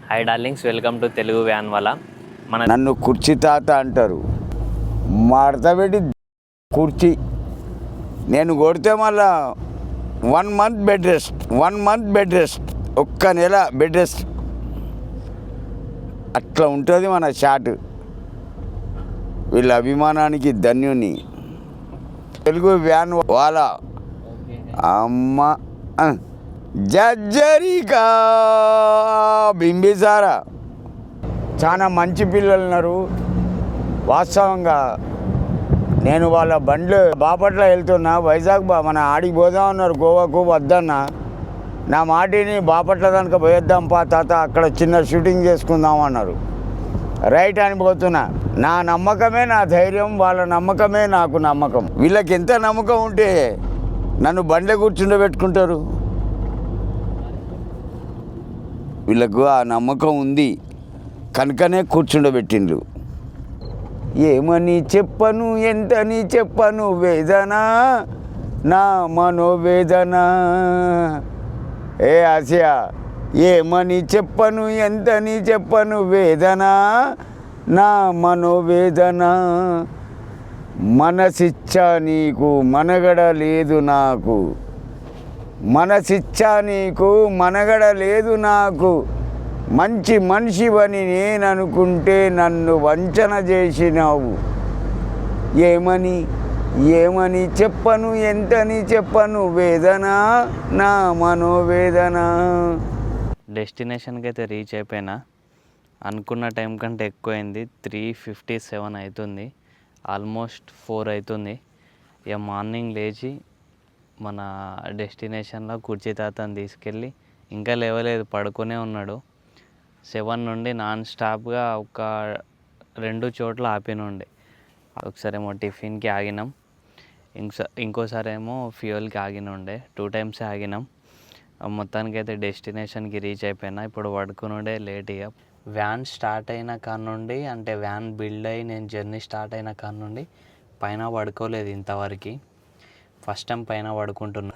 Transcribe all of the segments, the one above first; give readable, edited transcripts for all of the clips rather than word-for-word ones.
Hi darlings, welcome to Telugu van వాళ్ళ. నన్ను కుర్చీ తాత అంటారు. మడతపెట్టి కుర్చీ నేను కొడితే మళ్ళా 1 month బెడ్ రెస్ట్ ఒక్క నెల బెడ్ రెస్ట్ అట్లా ఉంటుంది మన షాట్. వీళ్ళ అభిమానానికి ధన్యుని. తెలుగు వ్యాన్ వాళ్ళ అమ్మ జజ్జరికా బింబిసారా చాలా మంచి పిల్లలు ఉన్నారు. వాస్తవంగా నేను వాళ్ళ బండ్లు బాపట్ల వెళ్తున్నా, వైజాగ్ మన ఆడికి పోదాం అన్నారు, గోవాకు వద్దన్నా. నా మాటిని బాపట్ల కనుక పోయేద్దాం పా తాత, అక్కడ చిన్న షూటింగ్ చేసుకుందాం అన్నారు. రైట్ అని పోతున్నా. నా నమ్మకమే నా ధైర్యం, వాళ్ళ నమ్మకమే నాకు నమ్మకం. వీళ్ళకి ఎంత నమ్మకం ఉంటే నన్ను బండ్లే కూర్చుండబెట్టుకుంటారు. వీళ్ళకు ఆ నమ్మకం ఉంది కనుకనే కూర్చుండబెట్టిండ్రు. ఏమని చెప్పను, ఎంతని చెప్పను వేదన, నా మనోవేదన. ఏ ఆసియా, ఏమని చెప్పను, ఎంతని చెప్పను వేదన, నా మనోవేదన. మనసిచ్చా నీకు మనగడ లేదు నాకు, మనసిచ్చా నీకు మనగడ లేదు నాకు. మంచి మనిషివని నేను అనుకుంటే నన్ను వంచన చేసినావు. ఏమని చెప్పను, ఎంతని చెప్పను వేదన, నా మనోవేదన. డెస్టినేషన్కి అయితే రీచ్ అయిపోయినా. అనుకున్న టైం కంటే ఎక్కువైంది. 3:57 అవుతుంది, ఆల్మోస్ట్ 4 అవుతుంది. ఇక మార్నింగ్ లేచి మన డెస్టినేషన్లో కుర్చీ తాతని తీసుకెళ్ళి, ఇంకా లేవలేదు, పడుకునే ఉన్నాడు. 7 నుండి నాన్ స్టాప్గా ఒక 2 చోట్ల ఆపినుండే. ఒకసారి ఏమో టిఫిన్కి ఆగినాం, ఇంకోసారి ఏమో ఫ్యూయల్కి ఆగినుండే. 2 times ఆగినాం. మొత్తానికి అయితే డెస్టినేషన్కి రీచ్ అయిపోయినా. ఇప్పుడు పడుకునుండే లేట్. ఇక వ్యాన్ స్టార్ట్ అయిన కాడ నుండి, అంటే వ్యాన్ బిల్డ్ అయ్యి నేను జర్నీ స్టార్ట్ అయిన కాడ నుండి పైన పడుకోలేదు ఇంతవరకు. ఫస్ట్ టైం పైన పడుకుంటున్నా.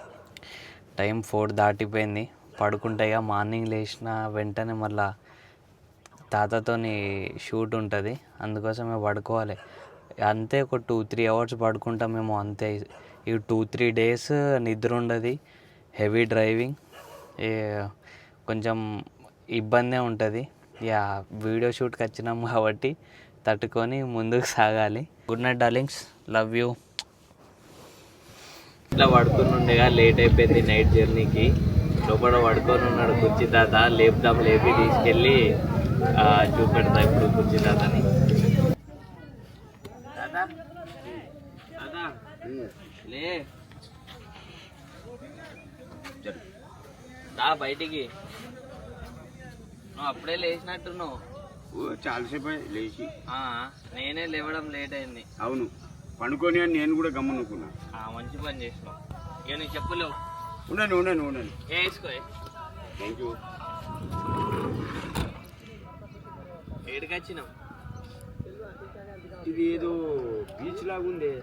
టైం 4 దాటిపోయింది. పడుకుంటే ఇక మార్నింగ్ లేచిన వెంటనే మళ్ళా తాతతోని షూట్ ఉంటుంది, అందుకోసమే పడుకోవాలి. అంతే ఒక 2-3 hours పడుకుంటామేమో అంతే. ఈ 2-3 days నిద్ర ఉండదు, హెవీ డ్రైవింగ్, కొంచెం ఇబ్బందే ఉంటుంది. ఇక వీడియో షూట్కి వచ్చినాం కాబట్టి తట్టుకొని ముందుకు సాగాలి. Good night darlings, love you. ఇట్లా పడుకునుండేగా లేట్ అయిపోయింది నైట్ జర్నీకి. లోపల పడుకొని ఉన్నాడు కుర్చీ తాత. లేపి తీసుకెళ్ళి చూపెడతా ఇప్పుడు కుర్చీ తాతని. లే బయటికి. నువ్వు అప్పుడే లేచినట్టున్నావు. చాలాసేపు లేచి నేనే లేవడం లేట్ అయింది. అవును, పండుకొని అని నేను కూడా గమ్మనుకున్నా. మంచి పని చేసినావు. ఇక నీకు చెప్పలేవు. ఉండండి వేసుకో. Thank you. ఏడికి వచ్చినావు? ఇది ఏదో బీచ్ లాగుంది.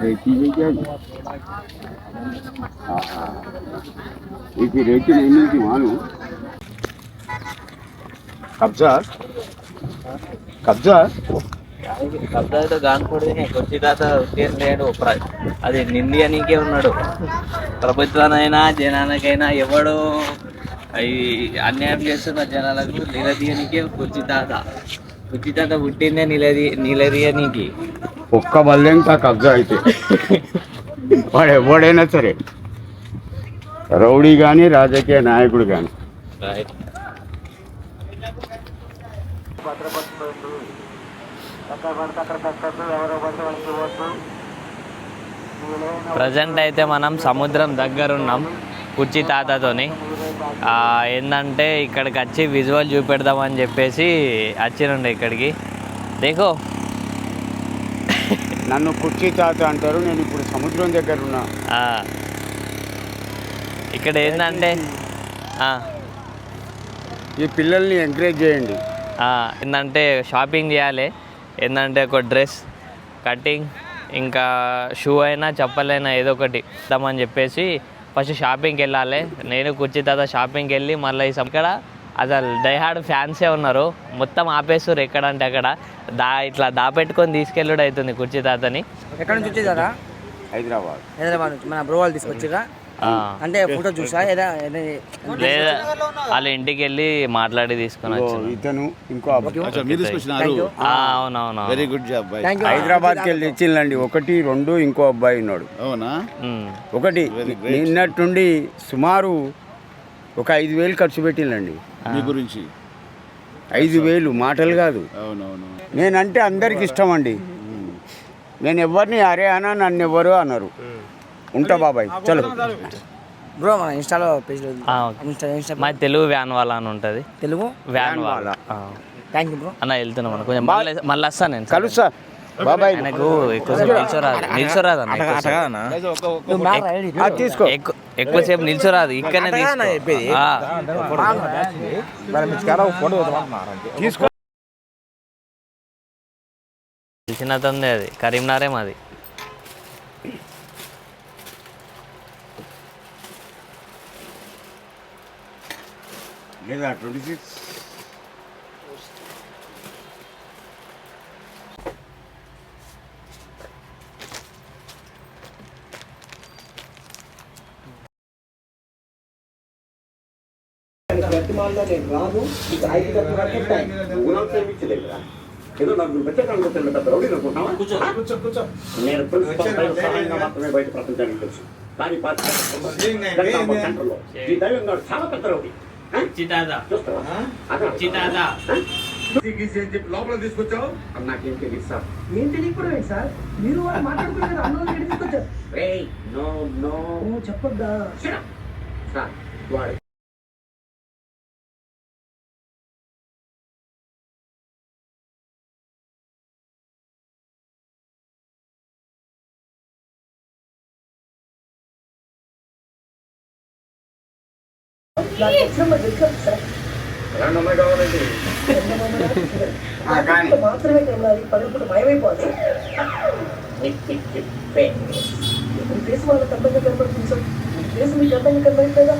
रेती है क्या? ये रेती नहीं मिलती मालूम. कब्जा అయితే గాన్పూడి కుర్చీ తాత ఉద్దేశం లేడు. అది నిందియానికే ఉన్నాడు. ప్రభుత్వానైనా జనాలకైనా ఎవడు అవి అన్యాయం చేస్తున్న జనాలకు నిలదీయనికే కుర్చీ తాత పుట్టిందే నిలదీయనికి. ఒక్క బల్లెంకా కబ్జా అయితే వాడు ఎవడైనా సరే, రౌడీ కానీ రాజకీయ నాయకుడు కానీ. ప్రజెంట్ అయితే మనం సముద్రం దగ్గర ఉన్నాం కుర్చీ తాతతోని. ఏంటంటే ఇక్కడికి వచ్చి విజువల్ చూపెడదామని చెప్పేసి వచ్చినుండే ఇక్కడికి. దేకో నన్ను కుర్చీ తాత అంటారు. నేను ఇప్పుడు సముద్రం దగ్గర ఉన్నా. ఇక్కడ ఏంటంటే ఈ పిల్లల్ని ఎంకరేజ్ చేయండి. ఏంటంటే షాపింగ్ చేయాలి. ఏంటంటే ఒక డ్రెస్ కటింగ్ ఇంకా షూ అయినా చెప్పలైనా ఏదో ఒకటి ఇద్దామని చెప్పేసి ఫస్ట్ షాపింగ్కి వెళ్ళాలి. నేను కుర్చీ తాత షాపింగ్కి వెళ్ళి మళ్ళీ ఇక్కడ అసలు డైహార్డ్ ఫ్యాన్సే ఉన్నారు. మొత్తం ఆపేస్తారు ఎక్కడంటే అక్కడ ఇట్లా దాపెట్టుకొని తీసుకెళ్ళుడు అవుతుంది కుర్చీ తాతని. ఎక్కడ నుంచి వచ్చేదారా? హైదరాబాద్ నుంచి. మన బ్రో వాళ్ళు తీసుకొచ్చిరా అంటే ఫోటో చూసా లేదా వాళ్ళ ఇంటికి వెళ్ళి మాట్లాడి తీసుకొని వచ్చాను. ఇతను ఇంకో అవునవును వెరీ గుడ్ జాబ్. హైదరాబాద్కి వెళ్ళి తెచ్చిందండి. 1, 2 ఇంకో అబ్బాయి ఉన్నాడు. అవునా? ఒకటి నిన్నట్టుండి సుమారు ఒక 5,000 ఖర్చు పెట్టిందండి మీ గురించి. 5,000 మాటలు కాదు. అవునవును. నేనంటే అందరికి ఇష్టం అండి. నేను ఎవరిని అరే అనా నన్ను ఎవరు అన్నారు. ఉంటా బాబాయ్ చలో బ్రో. మన ఇన్స్టాలో పేజ్ మా తెలుగు వ్యాన్ వాళ్ళ అని ఉంటుంది. తెలుగు వ్యాన్ వాళ్ళ. Thank you bro. అన్న వెళ్తున్నాం అన్న కొంచెం మళ్ళీ వస్తాను నేను. కలుస్తా బాబాయ్. ఆయనకు ఎక్కువసేపు నిల్చోరాదు అన్న. తీసుకో. ఎక్కువసేపు నిల్చోరాదు. ఇక్కడనే తీసుకో. తెలిసిన తందే అది కరీంనగరే మాది. లేదా 26 ఏదో నాకు ప్రత్యేకంగా నేను సహాయంగా మాత్రమే బయట ప్రపంచానికి తెలుసు. కానీ సెంటర్లో ఈ దైవం గారు చాలా పెద్ద రౌడీ. లోపల తీసుకొచ్చావు నాకేం తెలియదు సార్. ఏం తెలియకపోవడం సార్? మీరు మాట్లాడుకున్నారు చెప్పొద్దా సార్ వాడు మాత్రమే కమలాలి. పనులు మయమైపోవాలి. దేశం వాళ్ళకి అర్థంగా కనబడుతుంది సార్. దేశం మీకు అర్థంగా కనబడట్లేదా?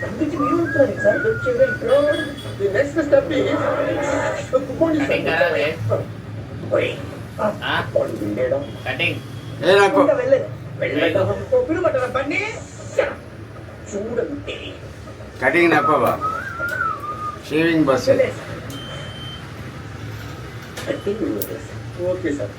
అందుకే మీరు ఉంటున్నారు సార్. వెళ్ళలేదు బండి చూడండి. కటింగ్ నప్పవా షేవింగ్ బస్. Okay sir.